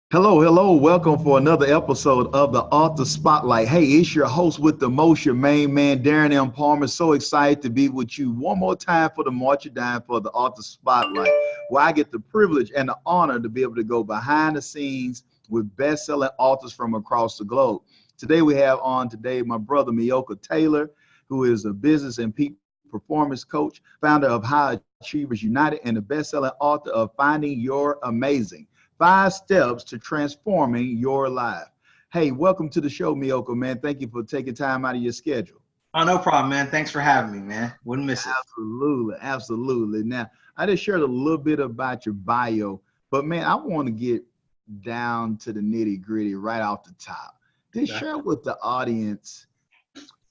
Hello, hello. Welcome for another episode of the Author Spotlight. Hey, it's your host with the most, your main man, Darren M. Palmer. So excited to be with you one more time for the March of Dime for the Author Spotlight, where I get the privilege and the honor to be able to go behind the scenes with best-selling authors from across the globe. Today we have on today my brother Meiyoko Taylor, who is a business and peak performance coach, founder of High Achievers United, and the best-selling author of Finding Your Amazing. 5 steps to transforming your life. Hey, welcome to the show, Meiyoko, man. Thank you for taking time out of your schedule. Oh, no problem, man. Thanks for having me, man. Wouldn't miss it. Absolutely, absolutely. Now, I just shared a little bit about your bio, but man, I want to get down to the nitty gritty right off the top. Just Okay. share with the audience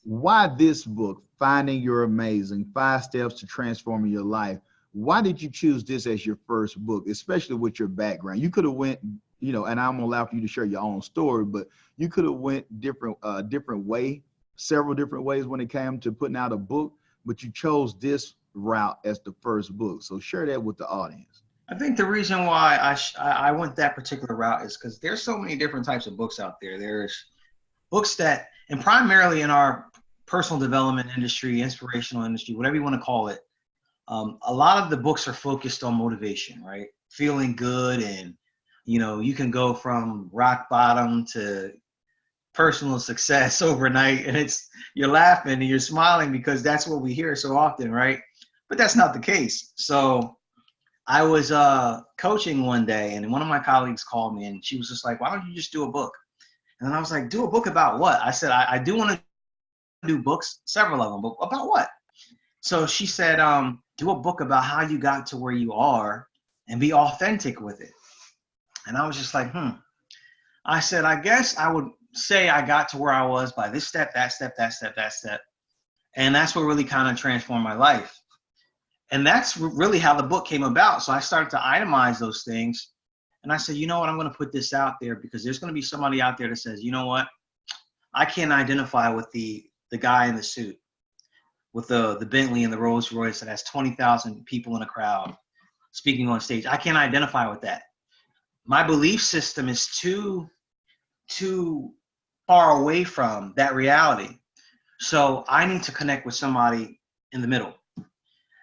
why this book, Finding Your Amazing, 5 Steps to Transforming Your Life. Why did you choose this as your first book, especially with your background? You could have went, and I'm gonna allow for you to share your own story, but you could have went different way, several different ways when it came to putting out a book, but you chose this route as the first book. So share that with the audience. I think the reason why I went that particular route is because there's so many different types of books out there. There's books that, and primarily in our personal development industry, inspirational industry, whatever you want to call it, a lot of the books are focused on motivation, right? Feeling good, and you can go from rock bottom to personal success overnight, and you're laughing and you're smiling because that's what we hear so often, right? But that's not the case. So I was coaching one day, and one of my colleagues called me, and she was just like, "Why don't you just do a book?" And I was like, "Do a book about what?" I said, I do want to do books, several of them, but about what? So she said, "Do a book about how you got to where you are and be authentic with it." And I was just like, I said, I guess I would say I got to where I was by this step, that step, that step, that step. And that's what really kind of transformed my life. And that's really how the book came about. So I started to itemize those things. And I said, you know what, I'm going to put this out there because there's going to be somebody out there that says, you know what, I can't identify with the guy in the suit, with the Bentley and the Rolls Royce that has 20,000 people in a crowd speaking on stage. I can't identify with that. My belief system is too far away from that reality. So I need to connect with somebody in the middle.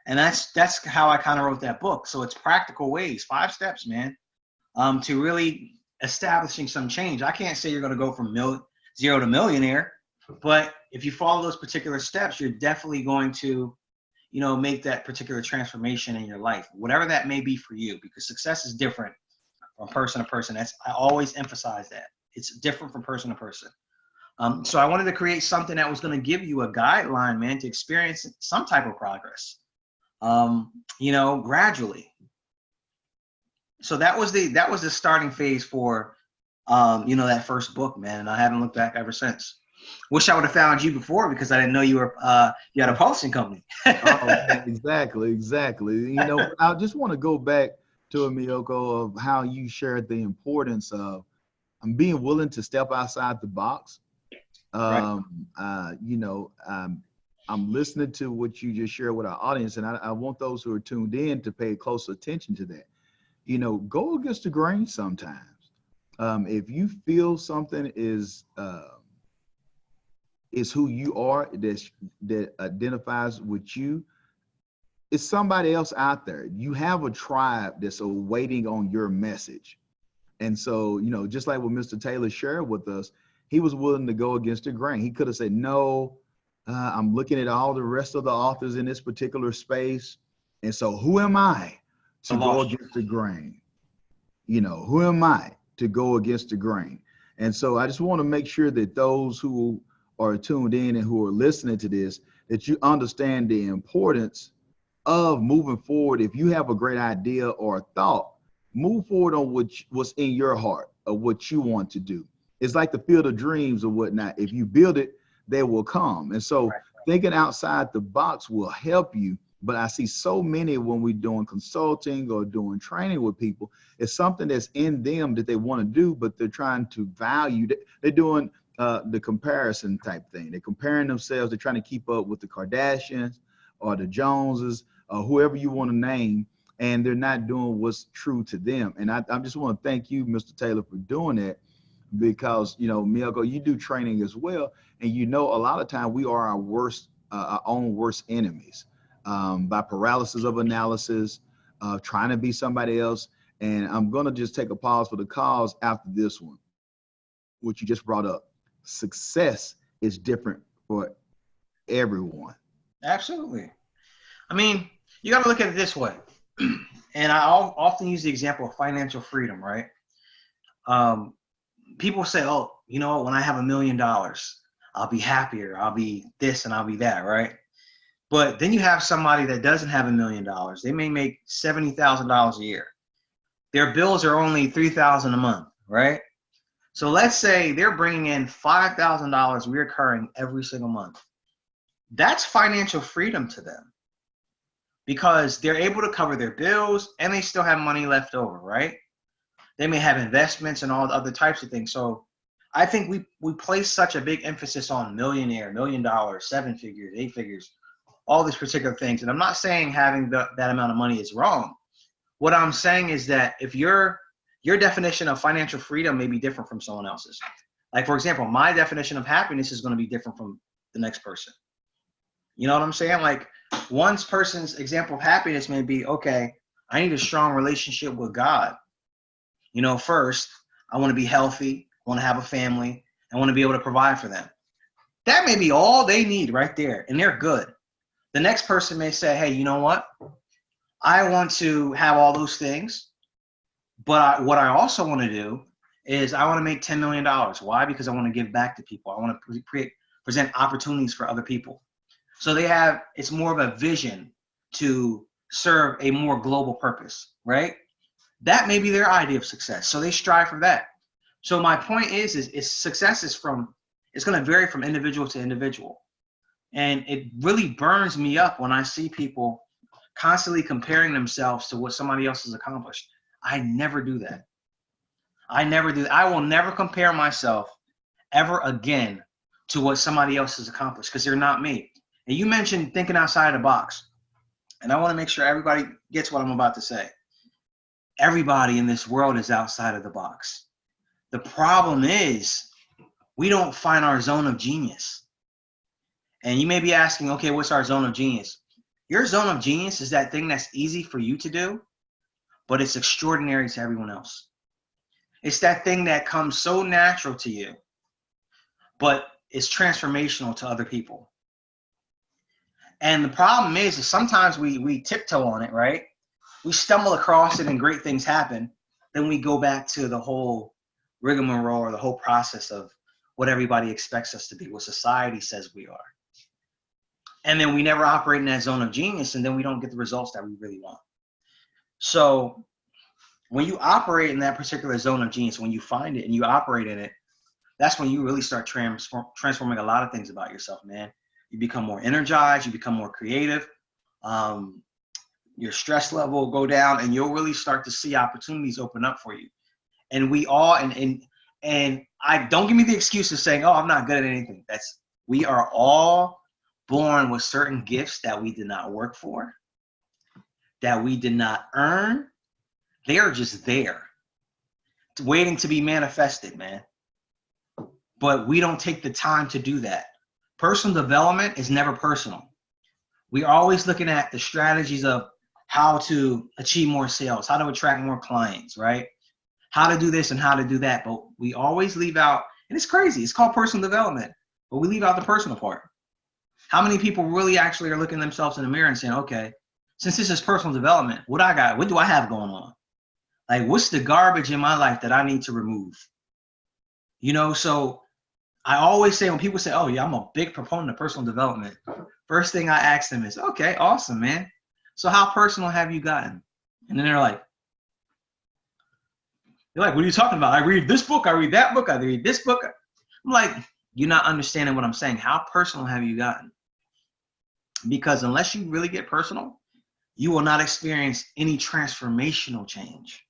And that's how I kind of wrote that book. So it's practical ways, 5 steps, man, to really establishing some change. I can't say you're going to go from zero to millionaire, but if you follow those particular steps, you're definitely going to, make that particular transformation in your life, whatever that may be for you, because success is different from person to person. I always emphasize that. It's different from person to person. So I wanted to create something that was going to give you a guideline, man, to experience some type of progress, gradually. So that was the starting phase for, that first book, man. And I haven't looked back ever since. Wish I would have found you before because I didn't know you had a publishing company. Oh, exactly. I just want to go back to Miyoko of how you shared the importance of being willing to step outside the box. Right. I'm listening to what you just shared with our audience, and I want those who are tuned in to pay close attention to that. Go against the grain sometimes. If you feel something is who you are, that identifies with you, it's somebody else out there. You have a tribe that's waiting on your message. And so, just like what Mr. Taylor shared with us, he was willing to go against the grain. He could have said, no, I'm looking at all the rest of the authors in this particular space. And so who am I to go against the grain? Who am I to go against the grain? And so I just want to make sure that those who are tuned in and who are listening to this, that you understand the importance of moving forward. If you have a great idea or a thought, move forward on what's in your heart of what you want to do. It's like the field of dreams or whatnot. If you build it, they will come. And so thinking outside the box will help you. But I see so many when we're doing consulting or doing training with people, it's something that's in them that they want to do, but they're trying to value. They're doing the comparison type thing. They're comparing themselves. They're trying to keep up with the Kardashians or the Joneses or whoever you want to name. and they're not doing what's true to them. And I just want to thank you, Mr. Taylor, for doing that, because, you know, Meiyoko, you do training as well. And, you know, a lot of time we are our own worst enemies, by paralysis of analysis, trying to be somebody else. And I'm going to just take a pause for the cause after this one, which you just brought up. Success is different for everyone. Absolutely. I mean, you got to look at it this way. And I often use the example of financial freedom, right? People say, oh, you know what, when I have $1 million, I'll be happier, I'll be this and I'll be that, right? But then you have somebody that doesn't have $1 million. They may make $70,000 a year. Their bills are only $3,000 a month, right? So let's say they're bringing in $5,000 reoccurring every single month. That's financial freedom to them, because they're able to cover their bills and they still have money left over, right? They may have investments and all the other types of things. So I think we place such a big emphasis on millionaire, $1 million, 7 figures, 8 figures, all these particular things. And I'm not saying having that amount of money is wrong. What I'm saying is that if your definition of financial freedom may be different from someone else's. Like, for example, my definition of happiness is going to be different from the next person. You know what I'm saying? Like, one person's example of happiness may be, okay, I need a strong relationship with God. You know, first, I want to be healthy, I want to have a family, I want to be able to provide for them. That may be all they need right there, and they're good. The next person may say, hey, you know what? I want to have all those things, but what I also want to do is I want to make $10 million. Why? Because I want to give back to people. I want to present opportunities for other people. So it's more of a vision to serve a more global purpose, right? That may be their idea of success. So they strive for that. So my point is success it's going to vary from individual to individual. And it really burns me up when I see people constantly comparing themselves to what somebody else has accomplished. I never do that. I will never compare myself ever again to what somebody else has accomplished, because they're not me. And you mentioned thinking outside the box. And I want to make sure everybody gets what I'm about to say. Everybody in this world is outside of the box. The problem is we don't find our zone of genius. And you may be asking, okay, what's our zone of genius? Your zone of genius is that thing that's easy for you to do, but it's extraordinary to everyone else. It's that thing that comes so natural to you, but it's transformational to other people. And the problem is sometimes we tiptoe on it, right? We stumble across it and great things happen. Then we go back to the whole rigmarole or the whole process of what everybody expects us to be, what society says we are. And then we never operate in that zone of genius, and then we don't get the results that we really want. So when you operate in that particular zone of genius, when you find it and you operate in it, that's when you really start transforming a lot of things about yourself, man. You become more energized, you become more creative. Your stress level will go down, and you'll really start to see opportunities open up for you. And we all, and I don't give me the excuse of saying, oh, I'm not good at anything. We are all born with certain gifts that we did not work for, that we did not earn. They are just there, waiting to be manifested, man. But we don't take the time to do that. Personal development is never personal. We are always looking at the strategies of how to achieve more sales, how to attract more clients, right? How to do this and how to do that. But we always leave out, and it's crazy, it's called personal development, but we leave out the personal part. How many people really actually are looking themselves in the mirror and saying, okay, since this is personal development, what do I have going on? Like, what's the garbage in my life that I need to remove? You know, so I always say, when people say, oh yeah, I'm a big proponent of personal development, first thing I ask them is, okay, awesome, man. So how personal have you gotten? And then they're like, what are you talking about? I read this book, I read that book, I read this book. I'm like, you're not understanding what I'm saying. How personal have you gotten? Because unless you really get personal, you will not experience any transformational change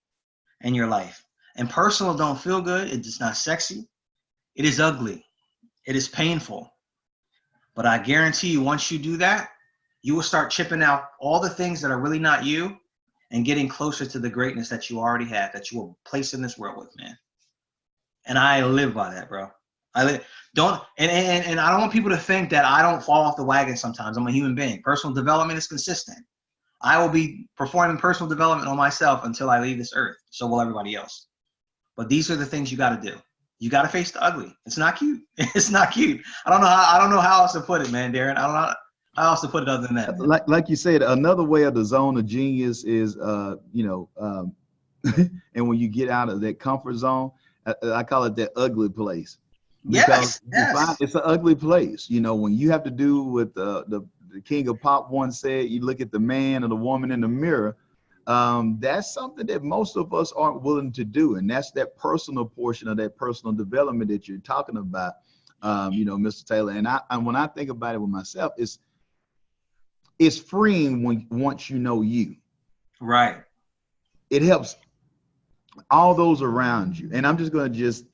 in your life. And personal don't feel good. It's not sexy. It is ugly. It is painful. But I guarantee you, once you do that, you will start chipping out all the things that are really not you, and getting closer to the greatness that you already have, that you were placed in this world with, man. And I live by that, bro. I don't and I don't want people to think that I don't fall off the wagon sometimes. I'm a human being. Personal development is consistent. I will be performing personal development on myself until I leave this earth. So will everybody else. But these are the things you got to do. You got to face the ugly. It's not cute. It's not cute. I don't know how else to put it, man, Darren. I don't know how else to put it other than that. Man. Like you said, another way of the zone of genius is, and when you get out of that comfort zone, I call it that ugly place. Because yes. It's an ugly place. You know, when you have to do what the king of pop once said, you look at the man or the woman in the mirror. That's something that most of us aren't willing to do. And that's that personal portion of that personal development that you're talking about, Mr. Taylor. And when I think about it with myself, it's freeing once you know you. Right. It helps all those around you. And I'm just going to just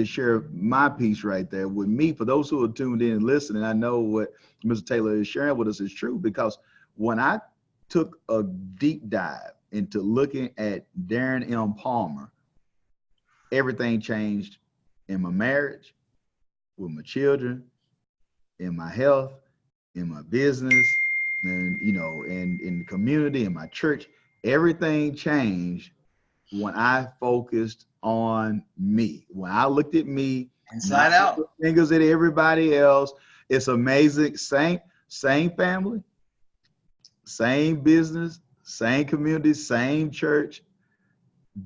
share my piece right there with me. For those who are tuned in and listening, I know what Mr. Taylor is sharing with us is true, because when I took a deep dive into looking at Darren M. Palmer, everything changed in my marriage, with my children, in my health, in my business, and in the community, in my church. Everything changed when I focused on me. When I looked at me, inside out, fingers at everybody else. It's amazing. Same family, same business, same community, same church,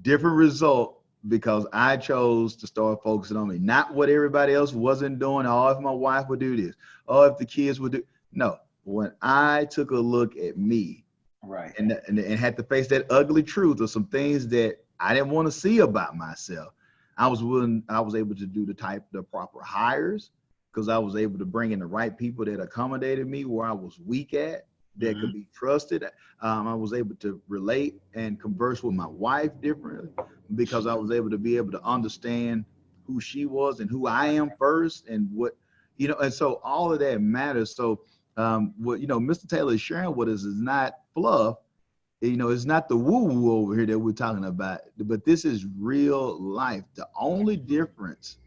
different result, because I chose to start focusing on me. Not what everybody else wasn't doing. Oh, if my wife would do this. Oh, if the kids would do. No, when I took a look at me, right, and had to face that ugly truth of some things that I didn't want to see about myself, I was able to do the proper hires, because I was able to bring in the right people that accommodated me where I was weak at, that could be trusted. I was able to relate and converse with my wife differently, because I was able to understand who she was and who I am first, and what, and so all of that matters. So what Mr. Taylor is sharing with us is not fluff. It's not the woo-woo over here that we're talking about, but this is real life. The only difference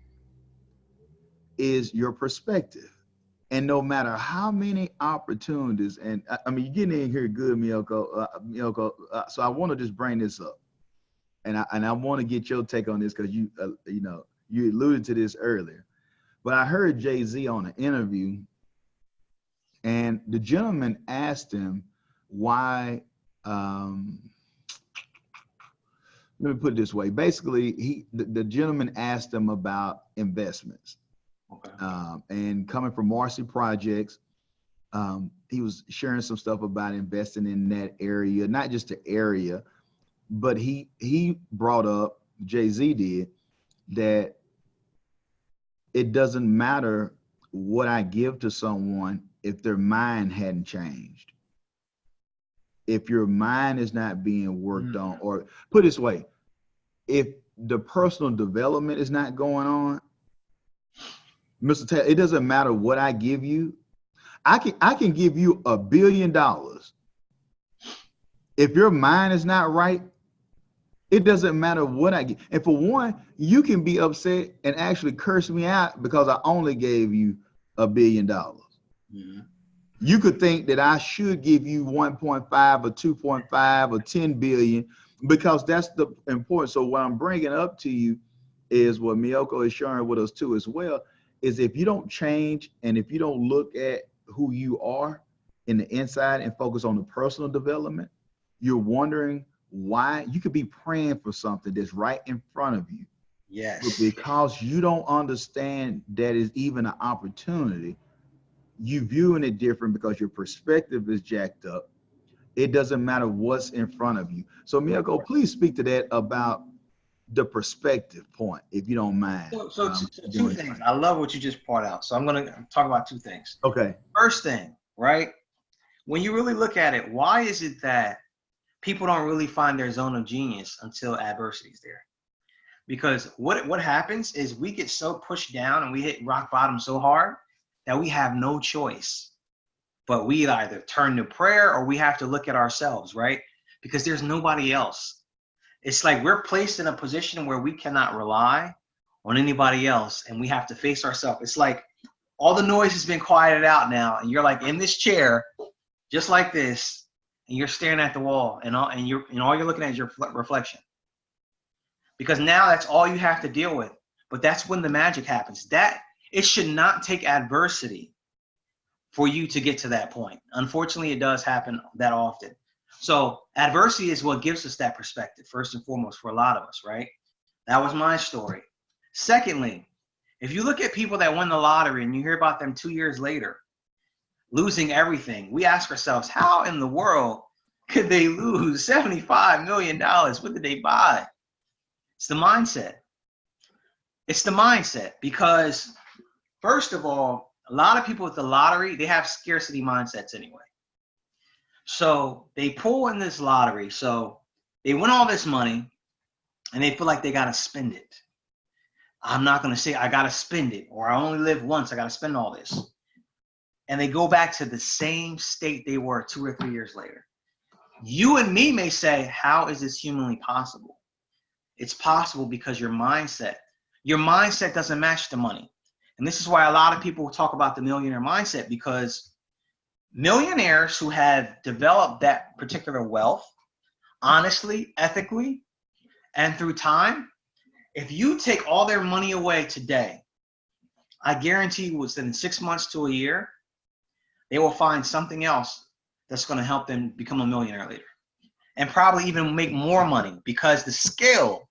is your perspective. And no matter how many opportunities, and I mean, you're getting in here good, Meiyoko. So I want to just bring this up, and I want to get your take on this, because you alluded to this earlier. But I heard Jay-Z on an interview, and the gentleman asked him why. Let me put it this way. Basically, the gentleman asked him about investments. Okay. And coming from Marcy Projects, he was sharing some stuff about investing in that area, not just the area, but he brought up, Jay-Z did, that it doesn't matter what I give to someone if their mind hadn't changed. If your mind is not being worked on, or put it this way, if the personal development is not going on, Mr. Taylor, it doesn't matter what I give you. I can give you $1 billion. If your mind is not right, it doesn't matter what I give. And for one, you can be upset and actually curse me out because I only gave you $1 billion. Mm-hmm. You could think that I should give you 1.5 or 2.5 or 10 billion, because that's the importance. So what I'm bringing up to you is what Meiyoko is sharing with us too as well, is if you don't change, and if you don't look at who you are in the inside and focus on the personal development, you're wondering why. You could be praying for something that's right in front of you. Yes. But because you don't understand that is even an opportunity, you viewing it different because your perspective is jacked up. It doesn't matter what's in front of you. So Meiyoko, please speak to that about the perspective point, if you don't mind. So two things. I love what you just brought out. So I'm going to talk about two things. Okay. First thing, right? When you really look at it, why is it that people don't really find their zone of genius until adversity is there? Because what happens is we get so pushed down and we hit rock bottom so hard that we have no choice. But we either turn to prayer or we have to look at ourselves, right? because there's nobody else. It's like we're placed in a position where we cannot rely on anybody else, and we have to face ourselves. It's like all the noise has been quieted out now, and you're like in this chair, just like this, and you're staring at the wall, and all you're looking at is your reflection. Because now that's all you have to deal with. But that's when the magic happens. That it should not take adversity for you to get to that point. Unfortunately, it does happen that often. So adversity is what gives us that perspective, first and foremost, for a lot of us, right? That was my story. Secondly, if you look at people that win the lottery and you hear about them 2 years later, losing everything, we ask ourselves, how in the world could they lose $75 million? What did they buy? It's the mindset. It's the mindset, because first of all, a lot of people with the lottery, they have scarcity mindsets anyway. So they pull in this lottery. So they win all this money and they feel like they got to spend it. I'm not going to say I got to spend it, or I only live once, I got to spend all this. And they go back to the same state they were 2 or 3 years later. You and me may say, how is this humanly possible? It's possible because your mindset doesn't match the money. And this is why a lot of people talk about the millionaire mindset, because millionaires who have developed that particular wealth, honestly, ethically, and through time, if you take all their money away today, I guarantee you within 6 months to a year, they will find something else that's going to help them become a millionaire later. And probably even make more money, because the skill,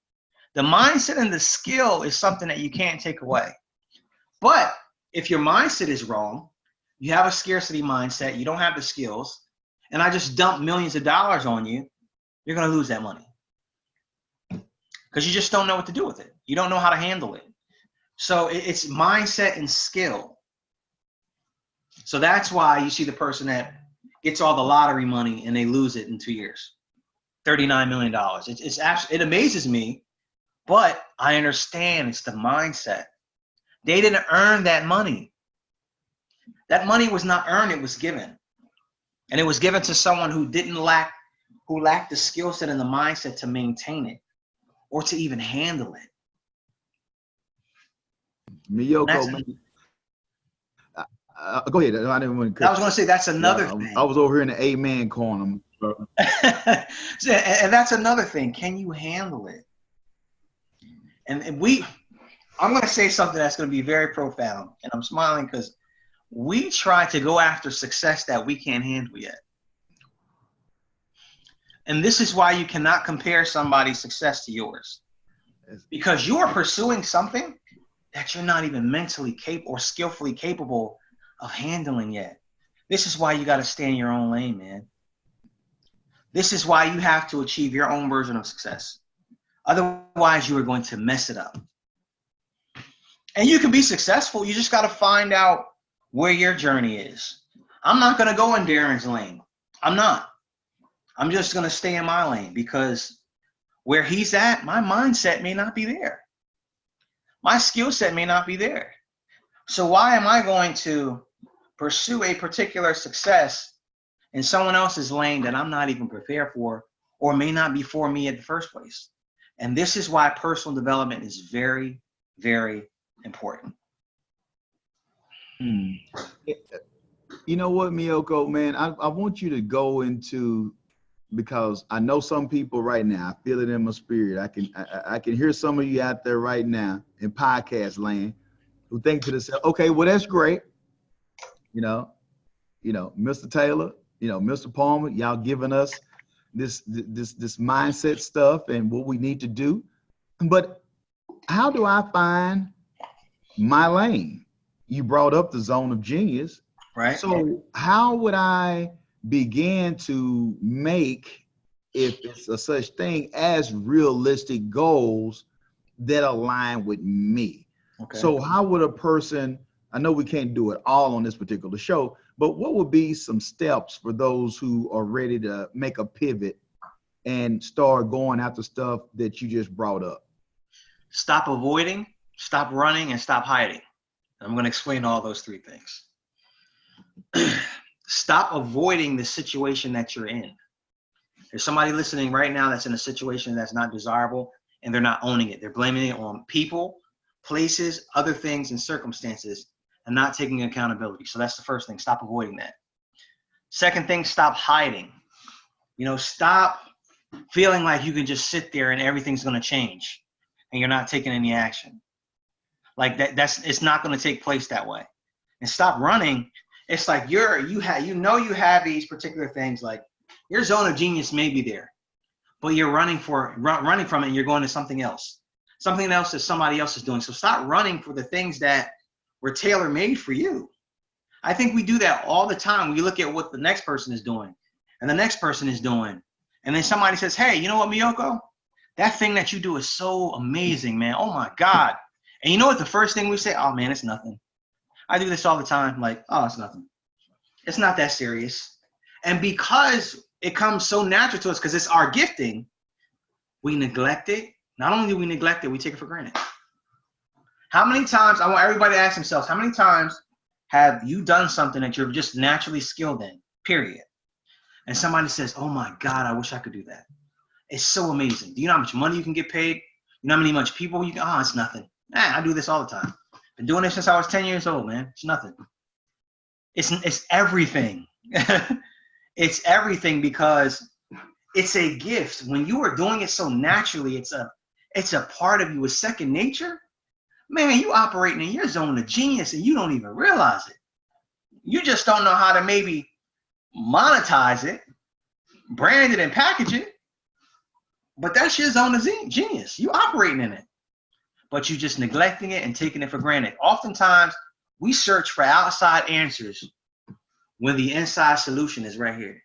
the mindset and the skill is something that you can't take away. But if your mindset is wrong, you have a scarcity mindset, you don't have the skills, and I just dump millions of dollars on you, you're going to lose that money. Because you just don't know what to do with it. You don't know how to handle it. So it's mindset and skill. So that's why you see the person that gets all the lottery money and they lose it in 2 years. $39 million. It amazes me, but I understand it's the mindset. They didn't earn that money. That money was not earned, it was given. And it was given to someone who lacked the skill set and the mindset to maintain it or to even handle it. Meiyoko, go ahead. I didn't want to cut. I was going to say that's another thing. I was over here in the amen corner. And that's another thing. Can you handle it? And I'm going to say something that's going to be very profound. And I'm smiling because we try to go after success that we can't handle yet. And this is why you cannot compare somebody's success to yours. Because you are pursuing something that you're not even mentally capable or skillfully capable of handling yet. This is why you got to stay in your own lane, man. This is why you have to achieve your own version of success. Otherwise, you are going to mess it up. And you can be successful. You just got to find out where your journey is. I'm not going to go in Darren's lane. I'm not. I'm just going to stay in my lane, because where he's at, my mindset may not be there. My skill set may not be there. So why am I going to pursue a particular success in someone else's lane that I'm not even prepared for, or may not be for me in the first place? And this is why personal development is very, very important. You know what, Meiyoko, man, I want you to go into, because I know some people right now, I feel it in my spirit. I can hear some of you out there right now in podcast land who think to themselves, okay, well, that's great. You know, Mr. Taylor, Mr. Palmer, y'all giving us this mindset stuff and what we need to do. But how do I find my lane? You brought up the zone of genius. Right. So how would I begin to make, if it's a such thing as realistic goals that align with me? Okay. So how would a person, I know we can't do it all on this particular show, but what would be some steps for those who are ready to make a pivot and start going after stuff that you just brought up? Stop avoiding, stop running, and stop hiding. I'm going to explain all those three things. Stop avoiding the situation that you're in. There's somebody listening right now that's in a situation that's not desirable, and they're not owning it. They're blaming it on people, places, other things, and circumstances, and not taking accountability. So that's the first thing. Stop avoiding that. Second thing, stop hiding. Stop feeling like you can just sit there and everything's going to change and you're not taking any action. Like it's not going to take place that way. And stop running. It's like you have these particular things, like your zone of genius may be there, but you're running from it and you're going to something else that somebody else is doing. So stop running for the things that were tailor-made for you. I think we do that all the time. We look at what the next person is doing and the next person is doing. And then somebody says, hey, you know what, Meiyoko? That thing that you do is so amazing, man. Oh my God. And you know what the first thing we say? Oh man, it's nothing. I do this all the time. Like, oh, it's nothing. It's not that serious. And because it comes so natural to us, because it's our gifting, we neglect it. Not only do we neglect it, we take it for granted. How many times, I want everybody to ask themselves, how many times have you done something that you're just naturally skilled in, period? And somebody says, oh my God, I wish I could do that. It's so amazing. Do you know how much money you can get paid? You know how much people you can, oh, it's nothing. Man, I do this all the time. Been doing this since I was 10 years old, man. It's nothing. It's everything. It's everything, because it's a gift. When you are doing it so naturally, it's a part of you. It's second nature. Man, you operating in your zone of genius and you don't even realize it. You just don't know how to maybe monetize it, brand it, and package it. But that's your zone of genius. You operating in it. But you just neglecting it and taking it for granted. Oftentimes, we search for outside answers when the inside solution is right here.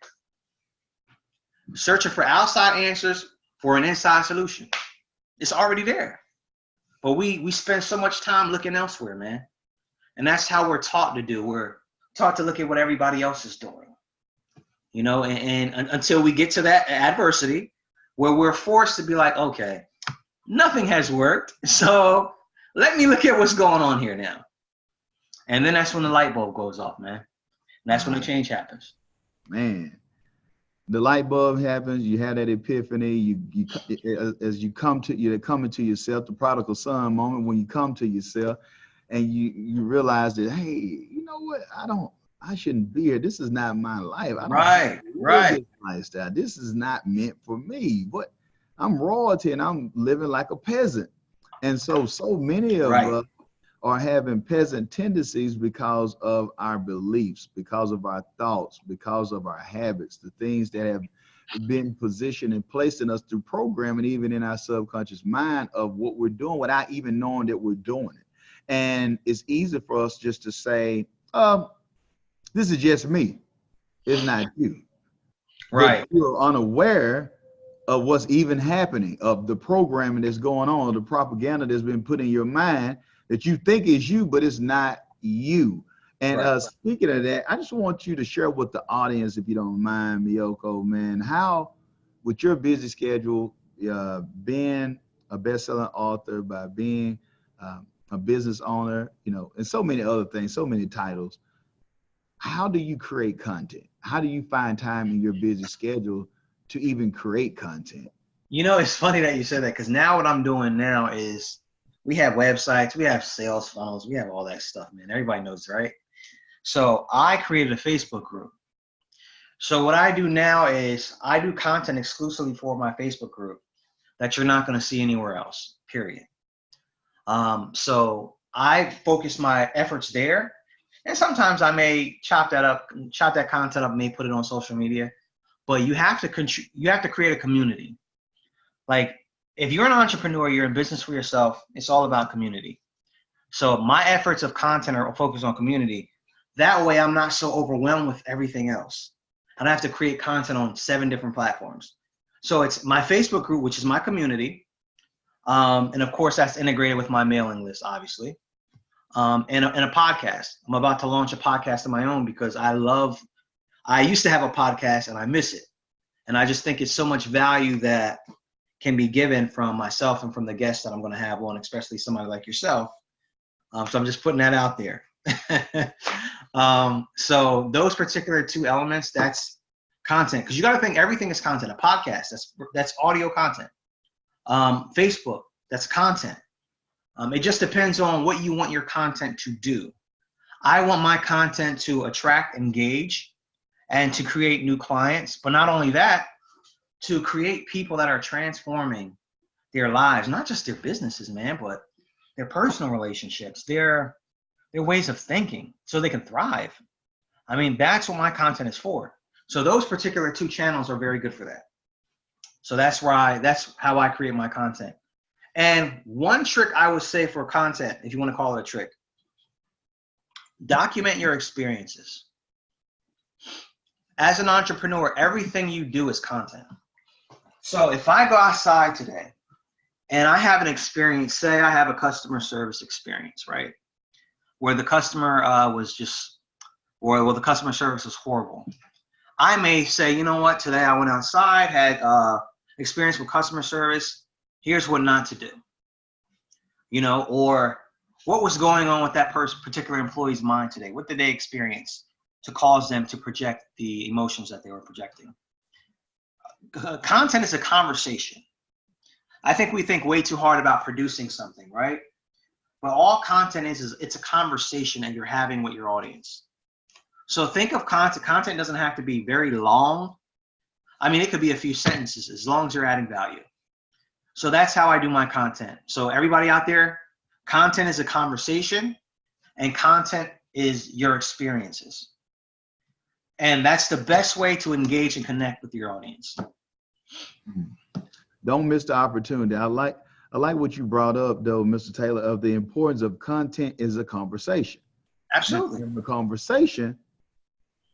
Searching for outside answers for an inside solution. It's already there. But we spend so much time looking elsewhere, man. And that's how we're taught to do. We're taught to look at what everybody else is doing. And until we get to that adversity where we're forced to be like, okay, nothing has worked, so let me look at what's going on here now. And then that's when the light bulb goes off, man. And that's when the change happens. Man, the light bulb happens. You have that epiphany. As you come into yourself, the prodigal son moment, when you come to yourself and you realize that, hey, you know what? I shouldn't be here. This is not my life. Right. This lifestyle. This is not meant for me. But I'm royalty and I'm living like a peasant. And so many of us are having peasant tendencies because of our beliefs, because of our thoughts, because of our habits, the things that have been positioned and placed in us through programming, even in our subconscious mind, of what we're doing without even knowing that we're doing it. And it's easy for us just to say, this is just me. It's not you. Right. But you're unaware of what's even happening, of the programming that's going on, the propaganda that's been put in your mind that you think is you, but it's not you. And speaking of that, I just want you to share with the audience, if you don't mind, Meiyoko, man, how, with your busy schedule, being a best-selling author, by being a business owner, and so many other things, so many titles, how do you create content? How do you find time in your busy schedule to even create content? It's funny that you said that, because now what I'm doing now is we have websites, we have sales funnels, we have all that stuff, man. Everybody knows, right? So I created a Facebook group. So what I do now is I do content exclusively for my Facebook group that you're not going to see anywhere else, period. So I focus my efforts there. And sometimes I may chop that content up, may put it on social media. But you have to create a community. Like, if you're an entrepreneur, you're in business for yourself, it's all about community. So my efforts of content are focused on community. That way I'm not so overwhelmed with everything else. I don't have to create content on 7 different platforms. So it's my Facebook group, which is my community. And of course, that's integrated with my mailing list, obviously. And a podcast. I'm about to launch a podcast of my own because I used to have a podcast and I miss it. And I just think it's so much value that can be given from myself and from the guests that I'm going to have on, especially somebody like yourself. So I'm just putting that out there. So those particular 2 elements, that's content, because you got to think everything is content. A podcast, that's audio content. Facebook, that's content. It just depends on what you want your content to do. I want my content to attract, engage, and to create new clients. But not only that, to create people that are transforming their lives, not just their businesses, man, but their personal relationships, their ways of thinking, so they can thrive. I mean, that's what my content is for. So those particular 2 channels are very good for that. So that's how I create my content. And one trick I would say for content, if you want to call it a trick, document your experiences. As an entrepreneur, everything you do is content. So if I go outside today and I have an experience, say I have a customer service experience, right? Where the customer the customer service was horrible. I may say, you know what, today I went outside, had experience with customer service. Here's what not to do. You know, or what was going on with that particular employee's mind today? What did they experience to cause them to project the emotions that they were projecting? Content is a conversation. I think we think way too hard about producing something, right? But all content is it's a conversation that you're having with your audience. So think of content. Content doesn't have to be very long. I mean, it could be a few sentences as long as you're adding value. So that's how I do my content. So everybody out there, content is a conversation and content is your experiences. And that's the best way to engage and connect with your audience. Don't miss the opportunity. I like what you brought up, though, Mr. Taylor, of the importance of content is a conversation. Absolutely. Now, in the conversation,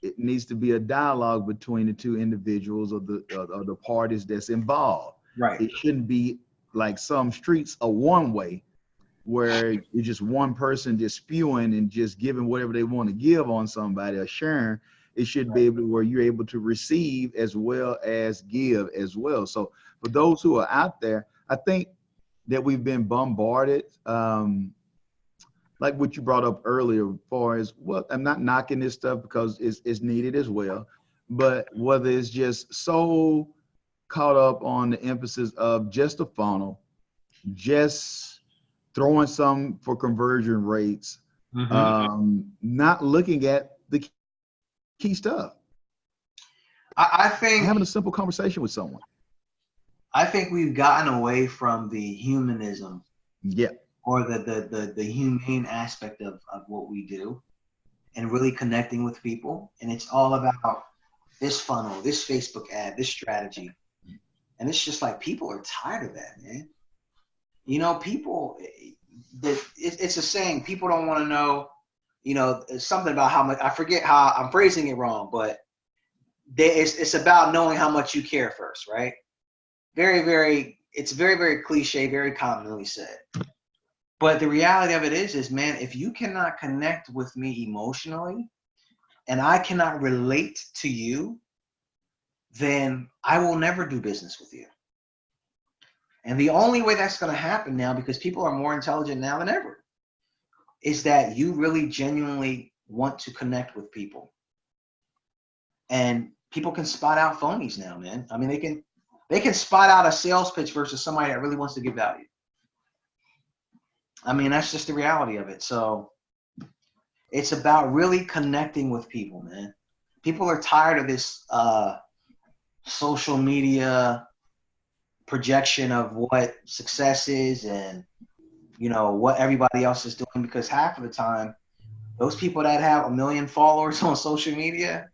it needs to be a dialogue between the 2 individuals or the parties that's involved. Right. It shouldn't be like some streets a one way where you're just one person just spewing and just giving whatever they want to give on somebody or sharing. It should be able to where you're able to receive as well as give as well. So for those who are out there, I think that we've been bombarded, like what you brought up earlier, as far as, well, I'm not knocking this stuff because it's needed as well, but whether it's just so caught up on the emphasis of just a funnel, just throwing some for conversion rates, not looking at the key stuff. I think having a simple conversation with someone. I think we've gotten away from the humanism. Yeah. Or the humane aspect of what we do and really connecting with people. And it's all about this funnel, this Facebook ad, this strategy. And it's just like, people are tired of that, man. You know, people, it's a saying, people don't want to know, you know, something about how much, I forget how I'm phrasing it wrong, but it's about knowing how much you care first, right? It's very, very cliche, very commonly said. But the reality of it is, man, if you cannot connect with me emotionally and I cannot relate to you, then I will never do business with you. And the only way that's going to happen now, because people are more intelligent now than ever, is that you really genuinely want to connect with people. And people can spot out phonies now, man. I mean, they can spot out a sales pitch versus somebody that really wants to give value. I mean, that's just the reality of it. So it's about really connecting with people, man. People are tired of this social media projection of what success is and, you know, what everybody else is doing, because half of the time, those people that have 1 million followers on social media,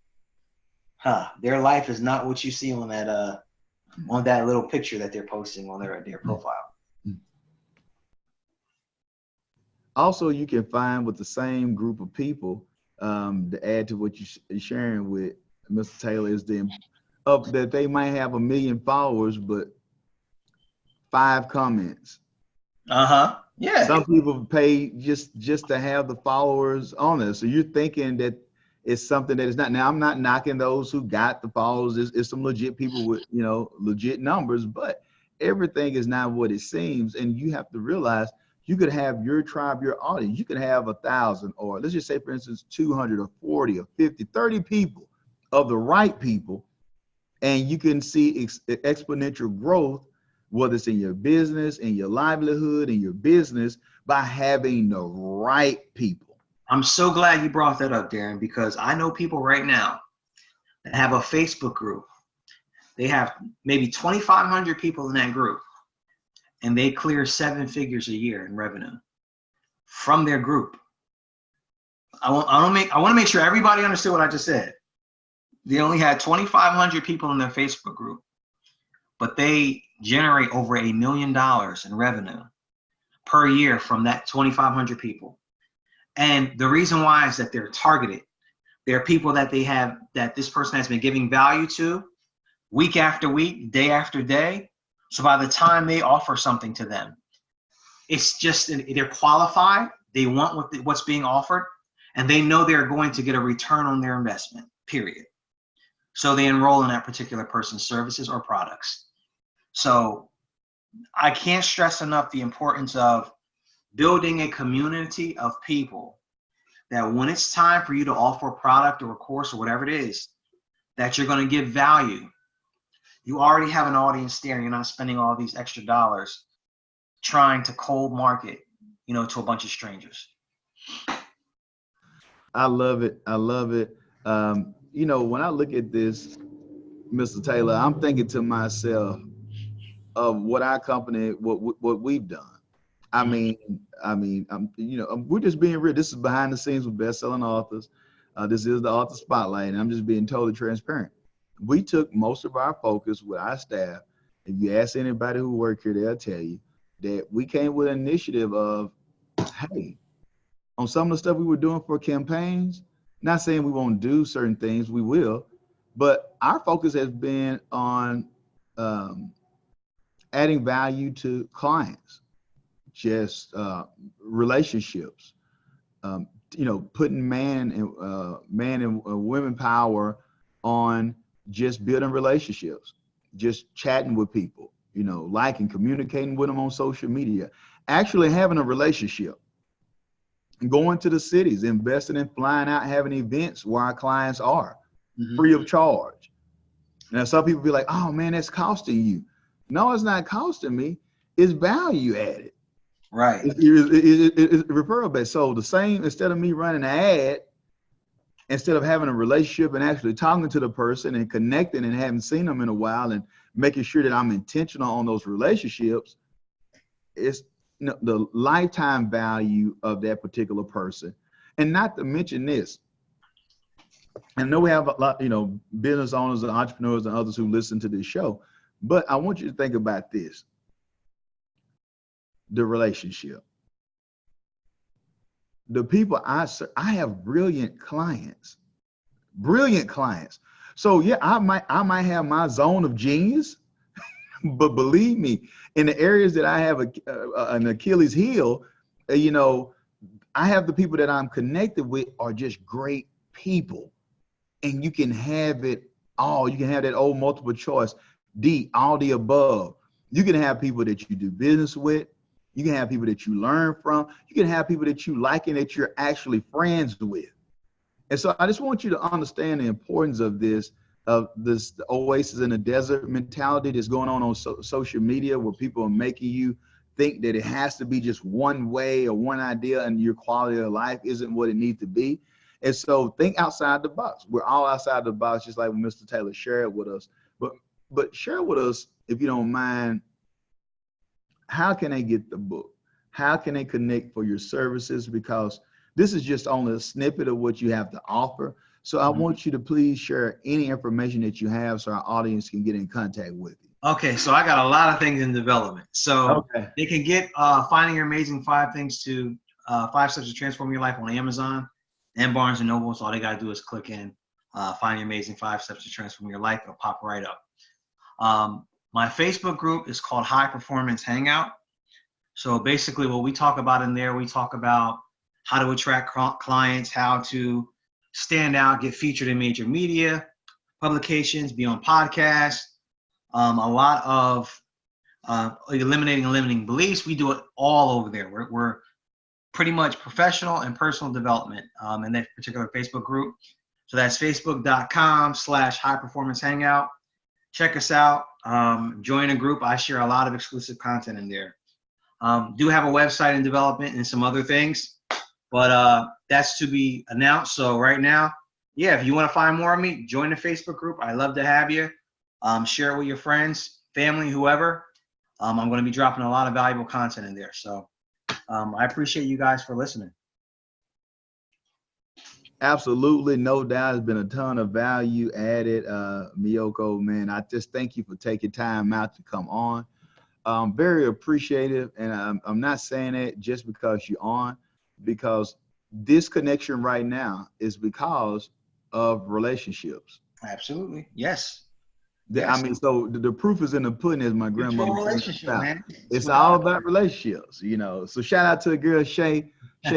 their life is not what you see on that little picture that they're posting on their profile. Also, you can find with the same group of people, to add to what you're sharing with Mr. Taylor, is that they might have 1 million followers, but 5 comments. Yeah. Some people pay just to have the followers on it. So you're thinking that it's something that is not. Now, I'm not knocking those who got the followers. It's some legit people with, you know, legit numbers, but everything is not what it seems. And you have to realize, you could have your tribe, your audience. You could have 1,000, or let's just say, for instance, 200 or 40 or 50, 30 people of the right people And you can see exponential growth, whether it's in your business, in your livelihood, in your business, by having the right people. I'm so glad you brought that up, Darren, because I know people right now that have a Facebook group. They have maybe 2,500 people in that group, and they clear 7 figures a year in revenue from their group. I want to make sure everybody understood what I just said. They only had 2,500 people in their Facebook group, but they generate over $1 million in revenue per year from that 2,500 people. And the reason why is that they're targeted. They're people that they have, that this person has been giving value to week after week, day after day. So by the time they offer something to them, it's just, they're qualified. They want what's being offered, and they know they're going to get a return on their investment, period. So they enroll in that particular person's services or products. So I can't stress enough the importance of building a community of people that when it's time for you to offer a product or a course or whatever it is, that you're going to give value. You already have an audience there. You're not spending all these extra dollars trying to cold market, to a bunch of strangers. I love it. I love it. When I look at this, Mr. Taylor, I'm thinking to myself of what our company, what we've done. I mean, we're just being real. This is behind the scenes with best-selling authors. This is the author spotlight, and I'm just being totally transparent. We took most of our focus with our staff. If you ask anybody who work here, they'll tell you that we came with an initiative of, hey, on some of the stuff we were doing for campaigns, not saying we won't do certain things, we will, but our focus has been on adding value to clients, just relationships, putting man and women power on just building relationships, just chatting with people, liking, communicating with them on social media, actually having a relationship, going to the cities, investing in flying out, having events where our clients are free of charge. Now, some people be like, oh man, that's costing you. No, it's not costing me. It's value added. Right. It's referral based. So the same, instead of me running an ad, instead of having a relationship and actually talking to the person and connecting and haven't seen them in a while and making sure that I'm intentional on those relationships, it's the lifetime value of that particular person. And not to mention this, I know we have a lot, business owners and entrepreneurs and others who listen to this show, but I want you to think about this, the relationship. The people I have brilliant clients. So yeah, I might have my zone of genius, but believe me, in the areas that I have an Achilles heel, I have the people that I'm connected with are just great people. And you can have it all. You can have that old multiple choice, all the above. You can have people that you do business with. You can have people that you learn from. You can have people that you like and that you're actually friends with. And so I just want you to understand the importance of this the oasis in the desert mentality that's going on social media, where people are making you think that it has to be just one way or one idea and your quality of life isn't what it needs to be. And so think outside the box. We're all outside the box, just like when Mr. Taylor shared with us. But share with us, if you don't mind, how can they get the book? How can they connect for your services? Because this is just only a snippet of what you have to offer. So I want you to please share any information that you have so our audience can get in contact with you. Okay, so I got a lot of things in development. So they can get Finding Your Amazing 5 Steps to Transform Your Life on Amazon and Barnes & Noble. So all they got to do is click in Find Your Amazing 5 Steps to Transform Your Life. It'll pop right up. My Facebook group is called High Performance Hangout. So basically what we talk about in there, we talk about how to attract clients, how to stand out, get featured in major media publications, be on podcasts, a lot of eliminating limiting beliefs. We do it all over there. We're pretty much professional and personal development in that particular Facebook group. So that's facebook.com/high performance hangout. check us out. Join a group. I share a lot of exclusive content in there. Do have a website in development and some other things, but that's to be announced. So right now, yeah, if you want to find more of me, join the Facebook group. I love to have you. Share it with your friends, family, whoever. I'm going to be dropping a lot of valuable content in there. So I appreciate you guys for listening. Absolutely, no doubt. There's been a ton of value added. Meiyoko, man, I just thank you for taking time out to come on. Very appreciative, and I'm not saying that just because you're on, because this connection right now is because of relationships. Absolutely, yes. I mean, so the proof is in the pudding, as my grandmother relationship, man. It's all about relationships, you know. So shout out to the girl Shay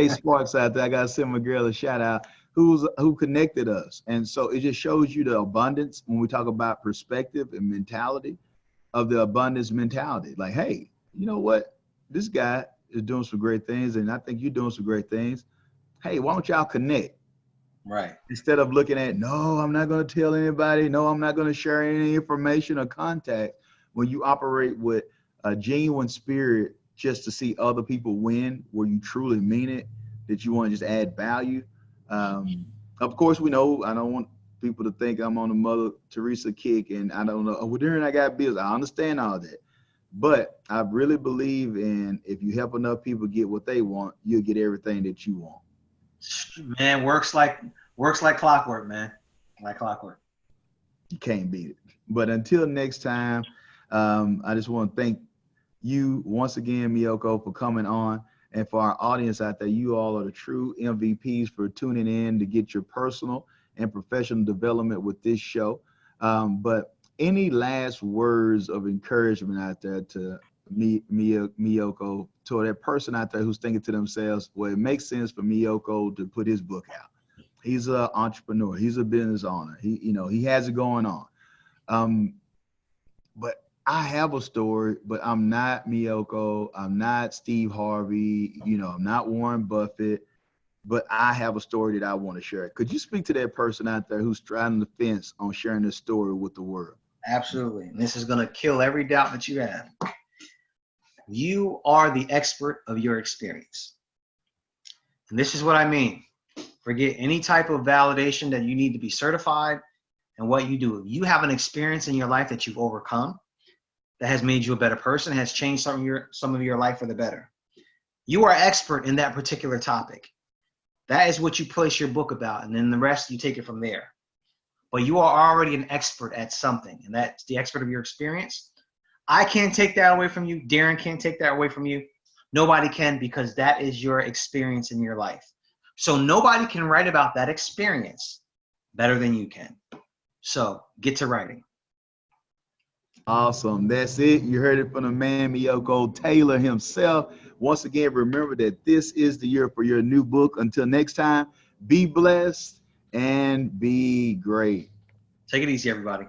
Sparks out there. I gotta send my girl a shout out who connected us, and so it just shows you the abundance when we talk about perspective and mentality of the abundance mentality. Like, hey, you know what? This guy is doing some great things, and I think you're doing some great things. Hey, why don't y'all connect? Right. Instead of looking at, no, I'm not going to tell anybody. No, I'm not going to share any information or contact. When you operate with a genuine spirit just to see other people win, where you truly mean it, that you want to just add value. Of course, we know, I don't want people to think I'm on the Mother Teresa kick and I don't know, well, Darren, I got bills. I understand all that. But I really believe in, if you help enough people get what they want, you'll get everything that you want. Man, works like clockwork, man. Like clockwork. You can't beat it. But until next time, I just want to thank you once again, Meiyoko, for coming on. And for our audience out there, you all are the true MVPs for tuning in to get your personal and professional development with this show. But any last words of encouragement out there to Meiyoko, to that person out there who's thinking to themselves, well, it makes sense for Meiyoko to put his book out. He's an entrepreneur. He's a business owner. He has it going on. But I have a story, but I'm not Meiyoko. I'm not Steve Harvey. I'm not Warren Buffett. But I have a story that I want to share. Could you speak to that person out there who's straddling the fence on sharing this story with the world? Absolutely. And this is going to kill every doubt that you have. You are the expert of your experience. And this is what I mean. Forget any type of validation that you need to be certified and what you do. You have an experience in your life that you've overcome that has made you a better person, has changed some of your life for the better. You are expert in that particular topic. That is what you place your book about, and then the rest you take it from there. But you are already an expert at something, and that's the expert of your experience. I can't take that away from you. Darren can't take that away from you. Nobody can, because that is your experience in your life. So nobody can write about that experience better than you can. So get to writing. Awesome. That's it. You heard it from the man, Meiyoko Taylor himself. Once again, remember that this is the year for your new book. Until next time, be blessed and be great. Take it easy, everybody.